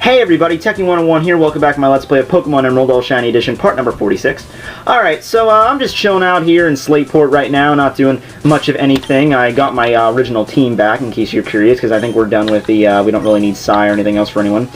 Hey everybody, Tekking101 here, welcome back to my Let's Play of Pokemon Emerald All Shiny Edition, part number 46. Alright, so I'm just chilling out here in Slateport right now, not doing much of anything. I got my original team back, in case you're curious, because I think we're done with the, we don't really need Psy or anything else for anyone.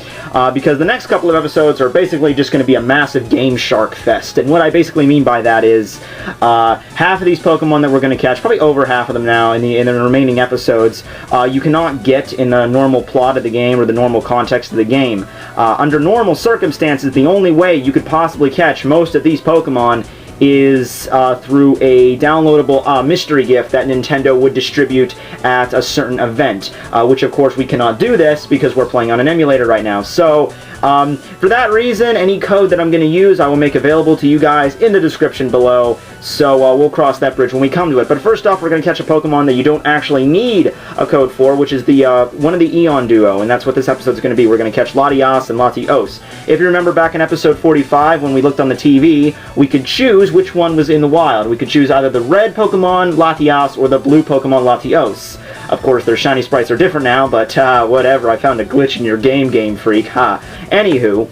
Because the next couple of episodes are basically just going to be a massive Game Shark fest, and what I basically mean by that is, half of these Pokemon that we're going to catch, probably over half of them now in the remaining episodes, you cannot get in the normal plot of the game or the normal context of the game. Under normal circumstances, the only way you could possibly catch most of these Pokemon is through a downloadable mystery gift that Nintendo would distribute at a certain event, which of course we cannot do this because we're playing on an emulator right now. So for that reason, any code that I'm going to use I will make available to you guys in the description below, so we'll cross that bridge when we come to it. But first off, we're going to catch a Pokemon that you don't actually need a code for, which is the one of the Eon duo, and that's what this episode is going to be. We're going to catch Latias and Latios. If you remember back in episode 45, when we looked on the TV, we could choose which one was in the wild. We could choose either the red Pokemon Latias or the blue Pokemon Latios. Of course, their shiny sprites are different now, but whatever. I found a glitch in your Game Freak. Ha. Anywho,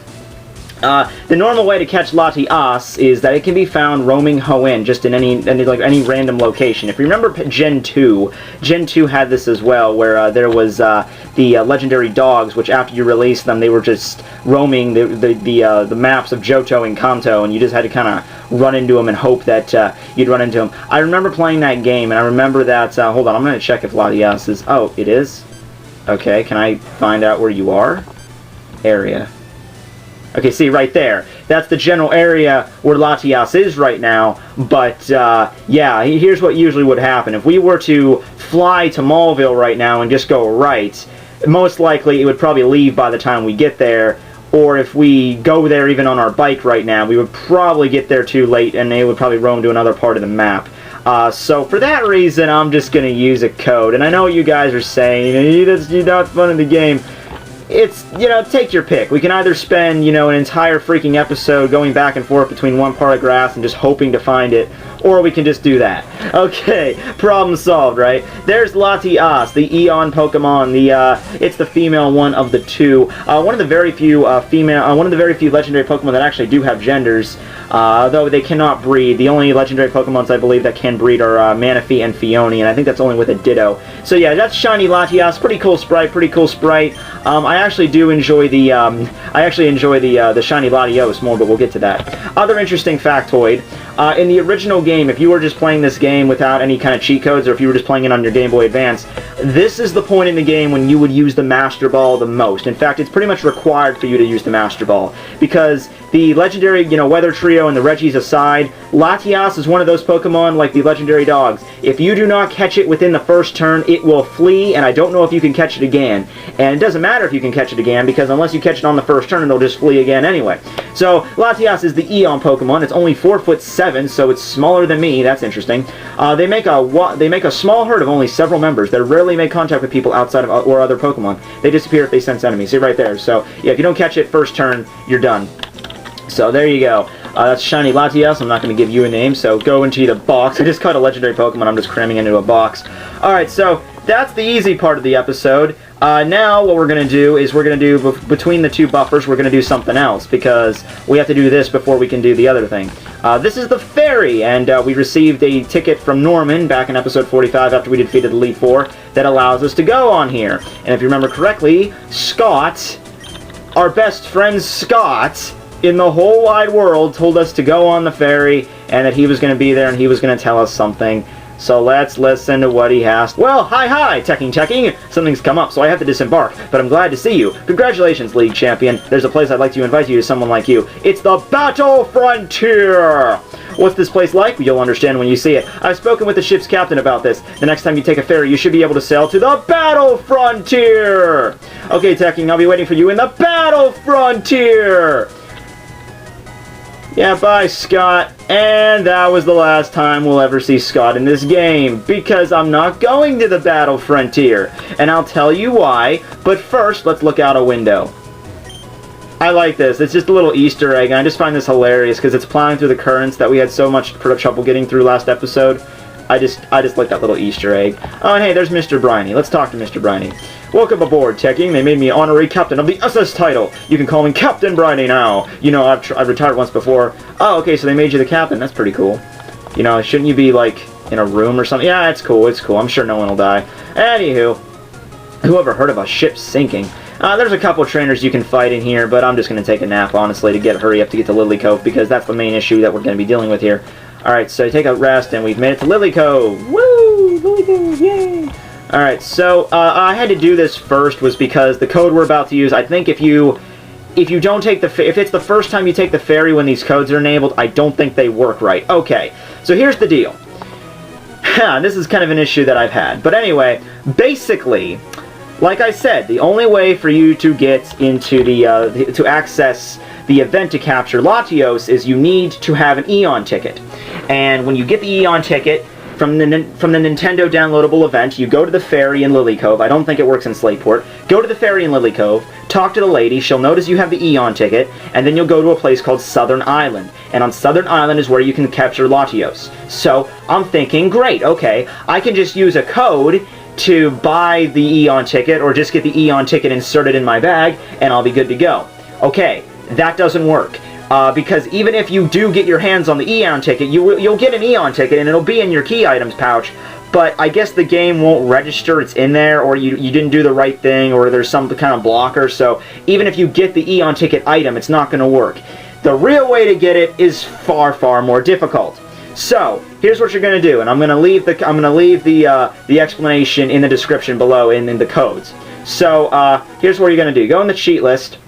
the normal way to catch Latias is that it can be found roaming Hoenn, just in any random location. If you remember Gen 2 had this as well, where there was the legendary dogs, which after you release them, they were just roaming the maps of Johto and Kanto, and you just had to kind of run into them and hope that you'd run into them. I remember playing that game, and I remember that, hold on, I'm going to check if Latias is, oh, it is? Okay, can I find out where you are? Area. Okay, see, right there. That's the general area where Latias is right now, but, yeah, here's what usually would happen. If we were to fly to Maulville right now and just go right, most likely it would probably leave by the time we get there, or if we go there even on our bike right now, we would probably get there too late, and they would probably roam to another part of the map. So for that reason, I'm just going to use a code, and I know what you guys are saying, that's not fun in the game. It's, you know, take your pick. We can either spend, you know, an entire freaking episode going back and forth between one part of grass and just hoping to find it, or we can just do that. Okay, problem solved, right? There's Latias, the Eon Pokemon. It's the female one of the two. One of the very few legendary Pokemon that actually do have genders, though they cannot breed. The only legendary Pokemons I believe that can breed are Manaphy and Phione, and I think that's only with a Ditto. So yeah, that's shiny Latias. Pretty cool sprite. I actually do enjoy the the shiny Latios more, but we'll get to that. Other interesting factoid. In the original game, if you were just playing this game without any kind of cheat codes, or if you were just playing it on your Game Boy Advance, this is the point in the game when you would use the Master Ball the most. In fact, it's pretty much required for you to use the Master Ball, because the legendary, you know, Weather Trio and the Reggies aside, Latias is one of those Pokemon like the legendary dogs. If you do not catch it within the first turn, it will flee, and I don't know if you can catch it again. And it doesn't matter if you can catch it again, because unless you catch it on the first turn, it'll just flee again anyway. So, Latias is the Eon Pokemon. It's only 4'7", so it's smaller than me. That's interesting. They make a small herd of only several members. They rarely make contact with people outside of or other Pokemon. They disappear if they sense enemies. See right there. So, yeah, if you don't catch it first turn, you're done. So there you go. That's shiny Latias. I'm not going to give you a name, so go into the box. I just caught a legendary Pokemon. I'm just cramming into a box. Alright, so that's the easy part of the episode. Now what we're going to do is between the two buffers, we're going to do something else, because we have to do this before we can do the other thing. This is the ferry, and we received a ticket from Norman back in episode 45 after we defeated Elite Four that allows us to go on here. And if you remember correctly, Scott, our best friend Scott, in the whole wide world, told us to go on the ferry, and that he was going to be there and he was going to tell us something. So let's listen to what he has. Well, hi, Tekking. Something's come up, so I have to disembark, but I'm glad to see you. Congratulations, League Champion. There's a place I'd like to invite you to someone like you. It's the Battle Frontier! What's this place like? You'll understand when you see it. I've spoken with the ship's captain about this. The next time you take a ferry, you should be able to sail to the Battle Frontier! Okay, Tekking, I'll be waiting for you in the Battle Frontier! Yeah, bye, Scott. And that was the last time we'll ever see Scott in this game, because I'm not going to the Battle Frontier. And I'll tell you why, but first, let's look out a window. I like this. It's just a little Easter egg, and I just find this hilarious, because it's plowing through the currents that we had so much trouble getting through last episode. I just like that little Easter egg. Oh, and hey, there's Mr. Briny. Let's talk to Mr. Briny. Welcome aboard, Tekking. They made me honorary captain of the SS title. You can call me Captain Briny now. You know, I've retired once before. Oh, okay, so they made you the captain. That's pretty cool. You know, shouldn't you be, like, in a room or something? Yeah, it's cool, it's cool. I'm sure no one will die. Anywho, who ever heard of a ship sinking? There's a couple of trainers you can fight in here, but I'm just going to take a nap, honestly, to hurry up to get to Lilycove, because that's the main issue that we're going to be dealing with here. Alright, so take a rest, and we've made it to Lilycove. Woo! Lilycove, yay! Alright, so I had to do this first was because the code we're about to use, I think if don't take if it's the first time you take the ferry when these codes are enabled, I don't think they work right. Okay, so here's the deal. This is kind of an issue that I've had. But anyway, basically, like I said, the only way for you to get into to access the event to capture Latios is you need to have an Eon Ticket. And when you get the Eon Ticket from the Nintendo downloadable event, you go to the ferry in Lilycove. I don't think it works in Slateport. Go to the ferry in Lilycove, talk to the lady, she'll notice you have the Eon Ticket, and then you'll go to a place called Southern Island. And on Southern Island is where you can capture Latios. So, I'm thinking, great, okay, I can just use a code to buy the Eon Ticket, or just get the Eon Ticket inserted in my bag, and I'll be good to go. Okay, that doesn't work. Because even if you do get your hands on the Eon Ticket, you'll get an Eon Ticket, and it'll be in your key items pouch, but I guess the game won't register it's in there, or you didn't do the right thing, or there's some kind of blocker, so even if you get the Eon Ticket item, it's not going to work. The real way to get it is far, far more difficult. So, here's what you're going to do, and I'm going to leave the explanation in the description below in the codes. So, here's what you're going to do. Go in the cheat list,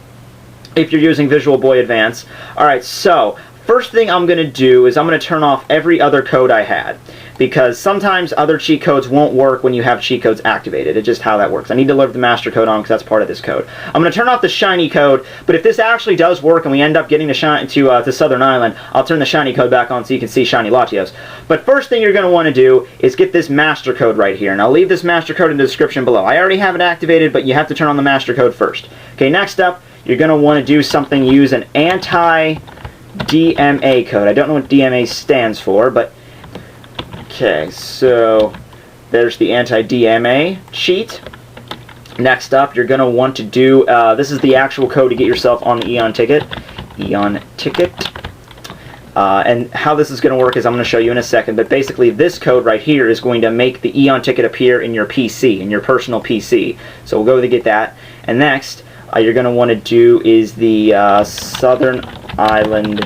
if you're using Visual Boy Advance. Alright, so, first thing I'm going to do is I'm going to turn off every other code I had. Because sometimes other cheat codes won't work when you have cheat codes activated. It's just how that works. I need to leave the master code on because that's part of this code. I'm going to turn off the shiny code, but if this actually does work and we end up getting to Southern Island, I'll turn the shiny code back on so you can see shiny Latios. But first thing you're going to want to do is get this master code right here, and I'll leave this master code in the description below. I already have it activated, but you have to turn on the master code first. Okay, next up, you're going to want to do something, use an Anti-DMA code. I don't know what DMA stands for, but okay, so there's the Anti-DMA cheat. Next up, you're going to want to do, this is the actual code to get yourself on the Eon Ticket. Eon Ticket. And how this is going to work is I'm going to show you in a second, but basically this code right here is going to make the Eon Ticket appear in your PC, in your personal PC. So we'll go to get that. And next, you're going to want to do is the Southern Island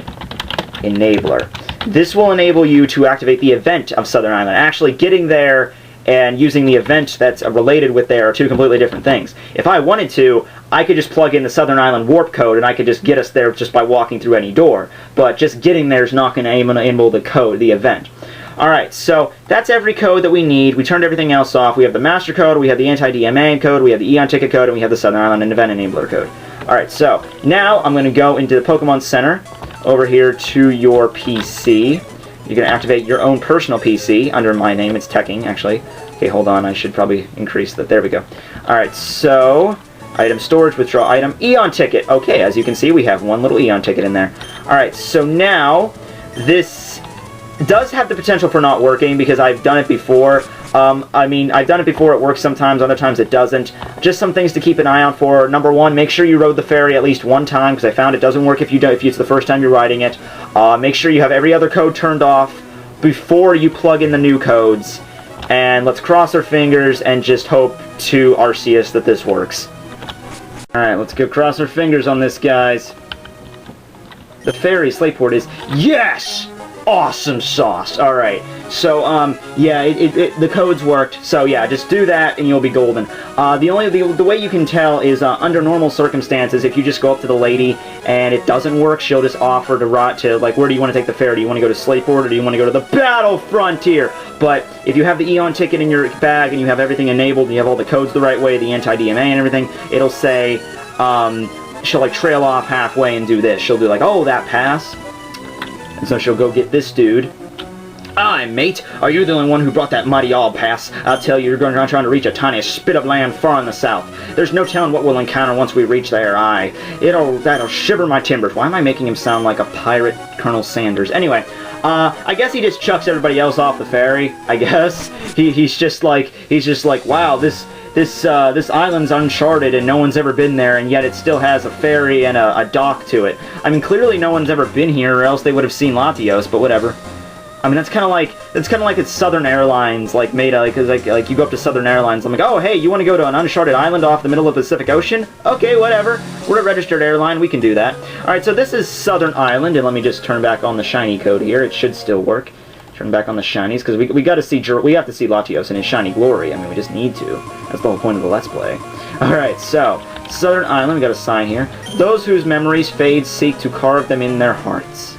Enabler. This will enable you to activate the event of Southern Island. Actually, getting there and using the event that's related with there are two completely different things. If I wanted to, I could just plug in the Southern Island warp code and I could just get us there just by walking through any door. But just getting there is not going to enable the code, the event. Alright, so that's every code that we need. We turned everything else off. We have the master code, we have the Anti-DMA code, we have the Eon Ticket code, and we have the Southern Island Event Enabler code. Alright, so now I'm going to go into the Pokemon Center over here to your PC. You're going to activate your own personal PC under my name. It's Tekking, actually. Okay, hold on. I should probably increase that. There we go. Alright, so item storage, withdraw item, Eon Ticket. Okay, as you can see, we have one little Eon Ticket in there. Alright, so now this does have the potential for not working because I've done it before. I mean, I've done it before, it works sometimes, other times it doesn't. Just some things to keep an eye out for. Number one, make sure you rode the ferry at least one time, because I found it doesn't work if it's the first time you're riding it. Make sure you have every other code turned off before you plug in the new codes. And let's cross our fingers and just hope to Arceus that this works. Alright, let's go cross our fingers on this, guys. The ferry, Slateport is... Yes! Awesome sauce. Alright, so, yeah, the codes worked, so yeah, just do that and you'll be golden. The way you can tell is, under normal circumstances, if you just go up to the lady and it doesn't work, she'll just offer to like, where do you want to take the ferry? Do you want to go to Slateport or do you want to go to the Battle Frontier? But if you have the Eon Ticket in your bag and you have everything enabled and you have all the codes the right way, the Anti-DMA and everything, it'll say, she'll like trail off halfway and do this. She'll do like, oh, that pass. And so she'll go get this dude, Aye, mate. Are you the only one who brought that mighty all pass? I'll tell you, you're going around trying to reach a tiny spit of land far in the south. There's no telling what we'll encounter once we reach there. Aye, that'll shiver my timbers. Why am I making him sound like a pirate Colonel Sanders? Anyway, I guess he just chucks everybody else off the ferry. I guess he's just like, wow, this island's uncharted and no one's ever been there, and yet it still has a ferry and a dock to it. I mean, clearly no one's ever been here, or else they would have seen Latios. But whatever. I mean, that's kind of like it's Southern Airlines, like made like you go up to Southern Airlines. I'm like, oh hey, you want to go to an uncharted island off the middle of the Pacific Ocean? Okay, whatever. We're a registered airline. We can do that. All right, so this is Southern Island, and let me just turn back on the shiny code here. It should still work. Turn back on the shinies because we have to see Latios in his shiny glory. I mean, we just need to. That's the whole point of the Let's Play. All right, so Southern Island. We got a sign here. Those whose memories fade seek to carve them in their hearts.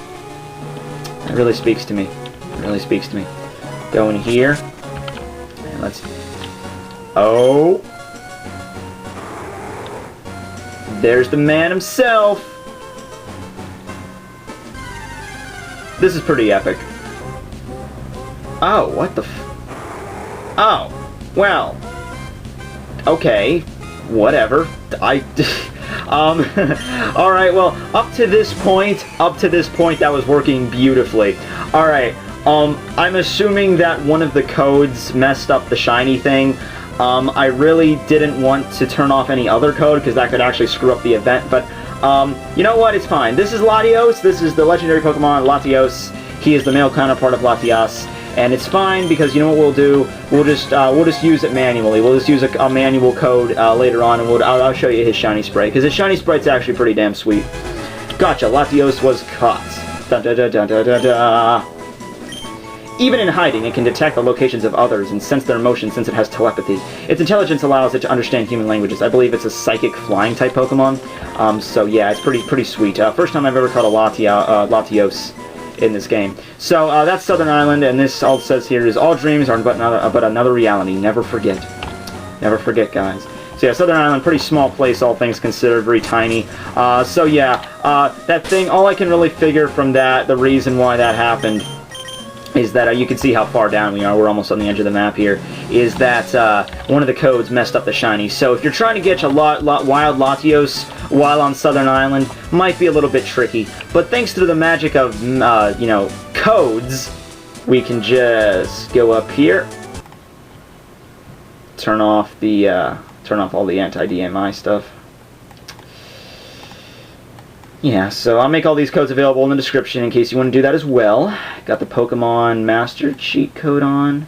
That really speaks to me. Really speaks to me. Go in here. And let's... Oh! There's the man himself! This is pretty epic. Oh, what the Oh! Well... Okay. Whatever. Alright, well, up to this point, that was working beautifully. Alright. I'm assuming that one of the codes messed up the shiny thing. I really didn't want to turn off any other code because that could actually screw up the event, but you know what, it's fine. This is Latios, this is the legendary Pokemon Latios. He is the male counterpart of Latias, and it's fine because you know what we'll do? We'll just use it manually. We'll just use a manual code later on, and I'll show you his shiny sprite, because his shiny sprite's actually pretty damn sweet. Gotcha, Latios was caught. Da da da da da da da. Even in hiding, it can detect the locations of others and sense their emotions since it has telepathy. Its intelligence allows it to understand human languages. I believe it's a psychic flying type Pokemon. So yeah, it's pretty sweet. First time I've ever caught a Latios in this game. So that's Southern Island, and this all it says here is all dreams are but another reality. Never forget. Never forget, guys. So yeah, Southern Island, pretty small place, all things considered, very tiny. So yeah, that thing, all I can really figure from that, the reason why that happened, is that you can see how far down we are. We're almost on the edge of the map here. Is that one of the codes messed up the shiny. So if you're trying to get a wild Latios while on Southern Island, might be a little bit tricky. But thanks to the magic of you know, codes, we can just go up here, turn off all the anti-DMI stuff. Yeah, so I'll make all these codes available in the description in case you want to do that as well. Got the Pokemon Master cheat code on.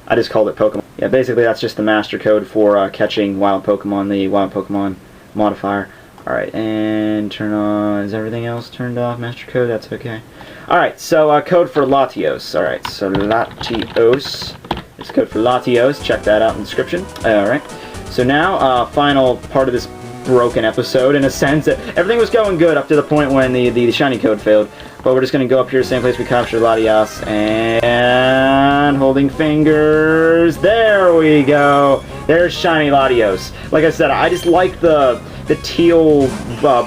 I just called it Pokemon. Yeah, basically that's just the master code for catching wild Pokemon, the wild Pokemon modifier. Alright, and turn on... Is everything else turned off? Master code? That's okay. Alright, so code for Latios. Alright, so Latios. There's code for Latios. Check that out in the description. Alright, so now, final part of this broken episode, in a sense. Everything was going good up to the point when the shiny code failed, but we're just going to go up here, same place we captured Latias, and holding fingers, there we go, there's shiny Latios. Like I said, I just like the teal,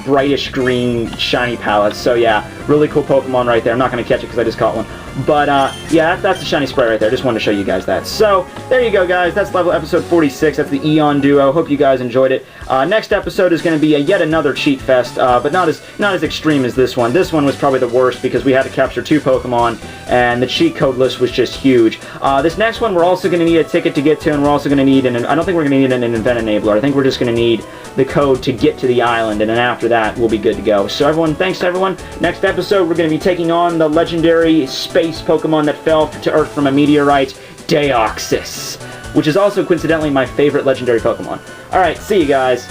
brightish green shiny palette, so yeah, really cool Pokemon right there. I'm not going to catch it because I just caught one. But, yeah, that's the shiny sprite right there. Just wanted to show you guys that. So, there you go, guys. That's level episode 46. That's the Eon Duo. Hope you guys enjoyed it. Next episode is going to be yet another cheat fest, but not as extreme as this one. This one was probably the worst because we had to capture 2 Pokemon, and the cheat code list was just huge. This next one, we're also going to need a ticket to get to, and we're also going to need I don't think we're going to need an event enabler. I think we're just going to need the code to get to the island, and then after that, we'll be good to go. So, everyone, thanks to everyone. Next episode, we're going to be taking on the legendary space Pokemon that fell to Earth from a meteorite, Deoxys, which is also coincidentally my favorite legendary Pokemon. Alright, see you guys.